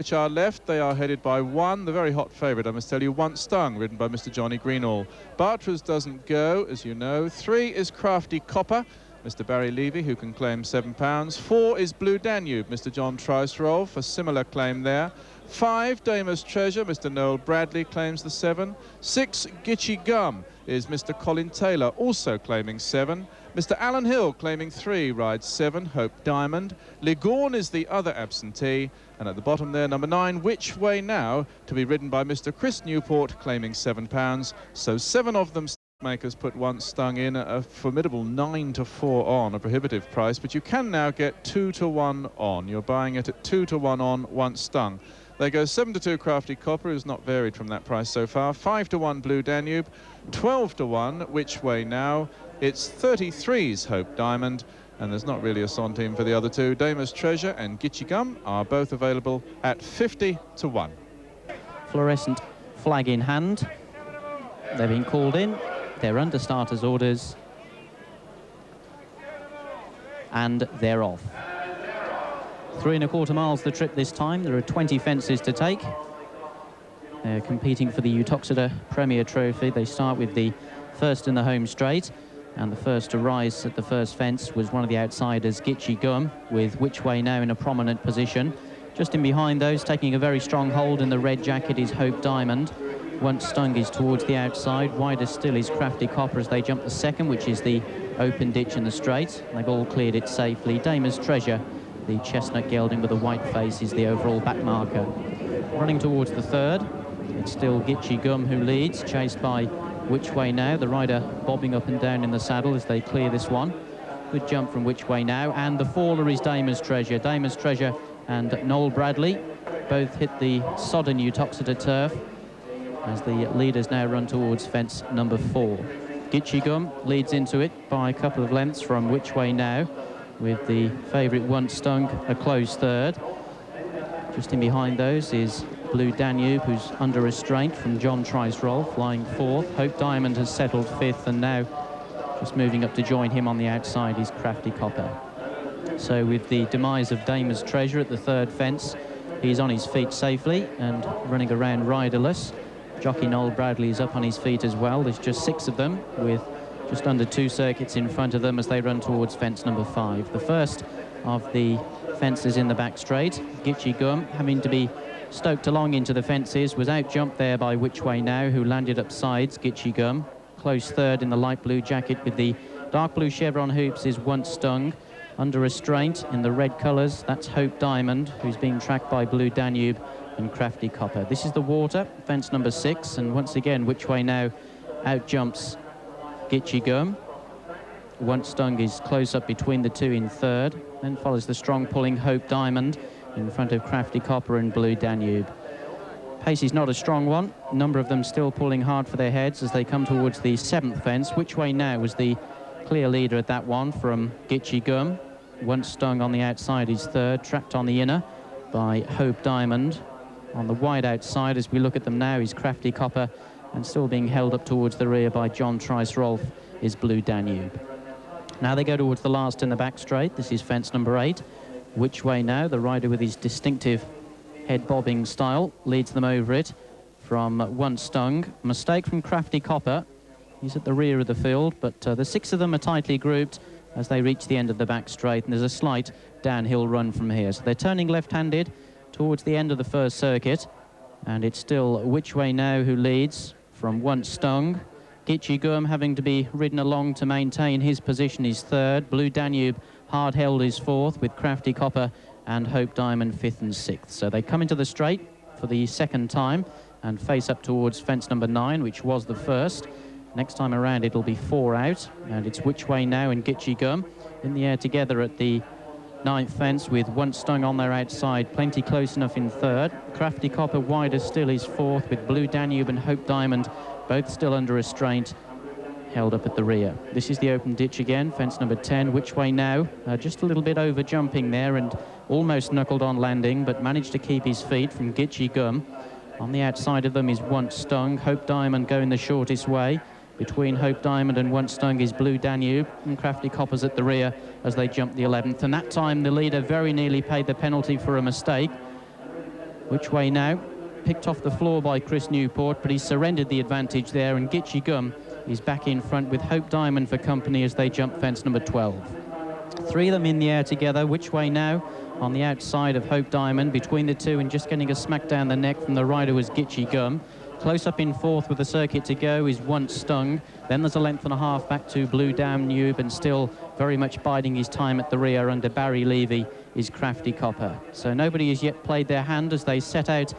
which are left. They are headed by 1, the very hot favourite, I must tell you, Once Stung, ridden by Mr. Johnny Greenall. Bartras doesn't go, as you know. 3 is Crafty Copper, Mr. Barry Levy, who can claim £7. 4 is Blue Danube, Mr. John Tricerolf, a similar claim there. 5, Damer's Treasure, Mr. Noel Bradley claims the 7. 6, Gitchy Gum is Mr. Colin Taylor, also claiming 7. Mr. Alan Hill claiming 3, rides 7, Hope Diamond. Ligorne is the other absentee. And at the bottom there, number 9, Which Way Now, to be ridden by Mr. Chris Newport, claiming £7. So 7 of them makers put Once Stung in at a formidable 9 to 4 on, a prohibitive price. But you can now get 2 to 1 on. You're buying it at 2 to 1 on Once Stung. There goes 7 to 2 Crafty Copper, who's not varied from that price so far. 5 to 1 Blue Danube, 12 to 1 Which Way Now. It's 33's Hope Diamond, and there's not really a centime for the other two. Damer's Treasure and Gitchy Gum are both available at 50 to 1. Fluorescent flag in hand. They're being called in. They're under starters' orders. And they're off. 3 1/4 miles the trip this time. There are 20 fences to take. They're competing for the Uttoxeter Premier Trophy. They start with the first in the home straight, and the first to rise at the first fence was one of the outsiders, Gitchy Gum, with Which Way Now in a prominent position. Just in behind those, taking a very strong hold in the red jacket, is Hope Diamond. Once Stung is towards the outside. Wider still is Crafty Copper as they jump the second, which is the open ditch in the straight. They've all cleared it safely. Damer's Treasure, the chestnut gelding with a white face, is the overall back marker. Running towards the third, it's still Gitchy Gum who leads, chased by Which Way Now, the rider bobbing up and down in the saddle as they clear this one. Good jump from Which Way Now, and the faller is Damer's Treasure. Damer's Treasure and Noel Bradley both hit the sodden Uttoxeter turf as the leaders now run towards fence number 4. Gitchy Gum leads into it by a couple of lengths from Which Way Now, with the favourite Once Stung a close third. Just in behind those is Blue Danube, who's under restraint from John Tricerolf, flying 4th. Hope Diamond has settled 5th, and now just moving up to join him on the outside is Crafty Copper. So with the demise of Damer's Treasure at the third fence, he's on his feet safely and running around riderless. Jockey Noel Bradley is up on his feet as well. There's just 6 of them, with just under 2 circuits in front of them as they run towards fence number 5. The first of the fences in the back straight, Gitchy Gum, having to be stoked along into the fences, was out-jumped there by Which Way Now, who landed up sides Gitchy Gum. Close third in the light blue jacket with the dark blue chevron hoops is Once Stung. Under restraint in the red colours, that's Hope Diamond, who's being tracked by Blue Danube and Crafty Copper. This is the water, fence number 6, and once again Which Way Now out-jumps Gitchy Gum. Once Stung is close up between the two in third, then follows the strong pulling Hope Diamond in front of Crafty Copper and Blue Danube. Pace is not a strong one. A number of them still pulling hard for their heads as they come towards the 7th fence. Which Way Now was the clear leader at that one from Gitchy Gum. Once Stung on the outside is third, trapped on the inner by Hope Diamond. On the wide outside, as we look at them now, is Crafty Copper, and still being held up towards the rear by John Tricerolf is Blue Danube. Now they go towards the last in the back straight. This is fence number 8. Which Way Now, the rider with his distinctive head bobbing style, leads them over it from Once Stung. Mistake from Crafty Copper. He's at the rear of the field, but the 6 of them are tightly grouped as they reach the end of the back straight, and there's a slight downhill run from here. So they're turning left-handed towards the end of the first circuit, and it's still Which Way Now who leads from Once Stung. Gitchy Gum having to be ridden along to maintain his position is third. Blue Danube hard held is 4th, with Crafty Copper and Hope Diamond 5th and 6th. So they come into the straight for the second time and face up towards fence number 9, which was the first. Next time around it'll be 4 out, and it's Which Way Now and Gitchy Gum in the air together at the 9th fence, with Once Stung on their outside, plenty close enough in third. Crafty Copper wider still is 4th, with Blue Danube and Hope Diamond both still under restraint, held up at the rear. This is the open ditch again, fence number 10. Which Way Now, just a little bit over jumping there and almost knuckled on landing, but managed to keep his feet from Gitchy Gum. On the outside of them is Once Stung. Hope Diamond going the shortest way. Between Hope Diamond and Once Stung is Blue Danube, and Crafty Copper's at the rear as they jump the 11th. And that time the leader very nearly paid the penalty for a mistake. Which Way Now, picked off the floor by Chris Newport, but he surrendered the advantage there, and Gitchy Gum is back in front with Hope Diamond for company as they jump fence number 12. 3 of them in the air together. Which Way Now on the outside of Hope Diamond, between the two and just getting a smack down the neck from the rider was Gitchy Gum. Close up in fourth with the circuit to go is Once Stung. Then there's a length and a half back to Blue Danube, and still very much biding his time at the rear under Barry Levy is Crafty Copper. So nobody has yet played their hand as they set out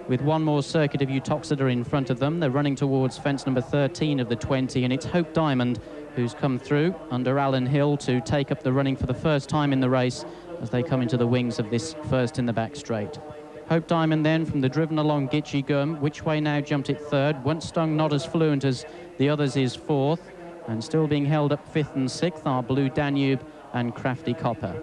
with one more circuit of Uttoxeter in front of them. They're running towards fence number 13 of the 20, and it's Hope Diamond who's come through under Alan Hill to take up the running for the first time in the race as they come into the wings of this first in the back straight. Hope Diamond then from the driven along Gitchy Gum. Which Way Now jumped it third. Once Stung not as fluent as the others is fourth, and still being held up fifth and sixth are Blue Danube and Crafty Copper.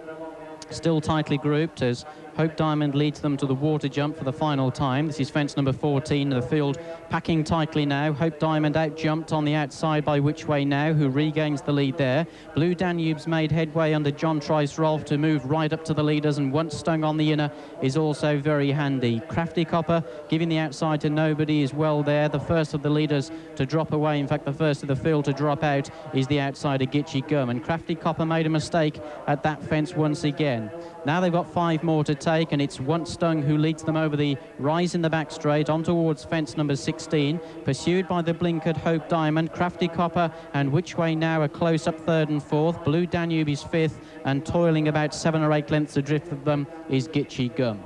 Still tightly grouped as Hope Diamond leads them to the water jump for the final time. This is fence number 14, the field packing tightly now. Hope Diamond out jumped on the outside by Which Way Now, who regains the lead there. Blue Danube's made headway under John Trice-Rolfe to move right up to the leaders, and Once Stung on the inner is also very handy. Crafty Copper giving the outside to nobody is well there. The first of the leaders to drop away, in fact the first of the field to drop out, is the outsider Gitchy Gum, and Crafty Copper made a mistake at that fence once again. Now they've got 5 more to take, and it's Once Stung who leads them over the rise in the back straight on towards fence number 16, pursued by the blinkered Hope Diamond. Crafty Copper and Which Way Now are close up third and fourth. Blue Danube is fifth, and toiling about 7 or 8 lengths adrift of them is Gitchy Gum.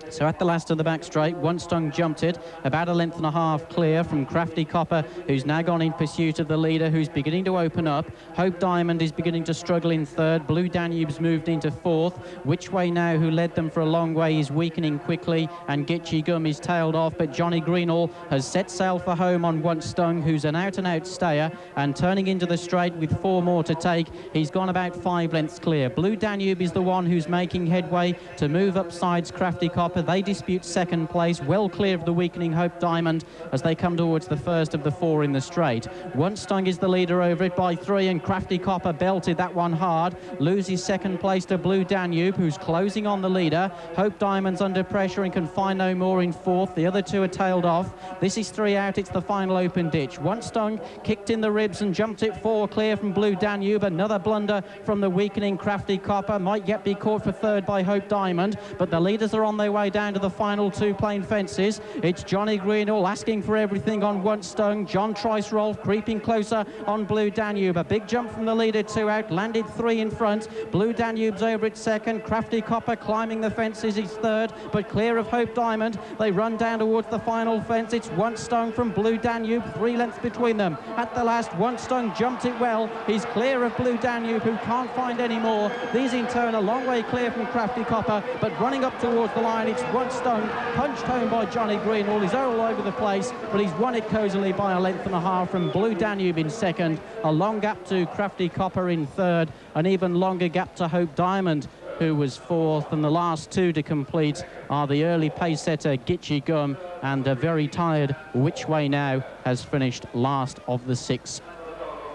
So at the last of the back straight, Once Stung jumped it, about a length and a half clear from Crafty Copper, who's now gone in pursuit of the leader, who's beginning to open up. Hope Diamond is beginning to struggle in third. Blue Danube's moved into fourth. Which Way Now, who led them for a long way, is weakening quickly, and Gitchy Gum is tailed off, but Johnny Greenall has set sail for home on Once Stung, who's an out-and-out stayer, and turning into the straight with 4 more to take, he's gone about 5 lengths clear. Blue Danube is the one who's making headway to move up sides Crafty Copper. They dispute second place, well clear of the weakening Hope Diamond as they come towards the first of the 4 in the straight. Once Stung is the leader over it by 3, and Crafty Copper belted that one hard, loses second place to Blue Danube, who's closing on the leader. Hope Diamond's under pressure and can find no more in fourth. The other 2 are tailed off. This is 3 out. It's the final open ditch. Once Stung kicked in the ribs and jumped it 4 clear from Blue Danube. Another blunder from the weakening Crafty Copper. Might yet be caught for third by Hope Diamond, but the leaders are on their way down to the final 2 plain fences. It's Johnny Greenall asking for everything on Once Stung. John Trice-Rolfe creeping closer on Blue Danube. A big jump from the leader, 2 out, landed 3 in front. Blue Danube's over at second. Crafty Copper climbing the fences is third, but clear of Hope Diamond. They run down towards the final fence. It's Once Stung from Blue Danube, 3 lengths between them. At the last, Once Stung jumped it well. He's clear of Blue Danube, who can't find any more. These in turn a long way clear from Crafty Copper, but running up towards the line, it's Once Stung, punched home by Johnny Greenall. He's all over the place, but he's won it cosily by a length and a half from Blue Danube in second. A long gap to Crafty Copper in third, an even longer gap to Hope Diamond, who was fourth, and the last 2 to complete are the early pace setter Gitchy Gum, and a very tired Which Way Now has finished last of the 6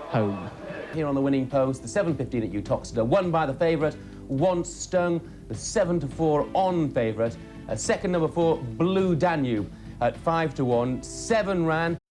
home. Here on the winning post, the 7:15 at Uttoxeter, won by the favourite Once Stung, the 7-4 on favourite. Second number 4, Blue Danube at 5-1. 7 ran.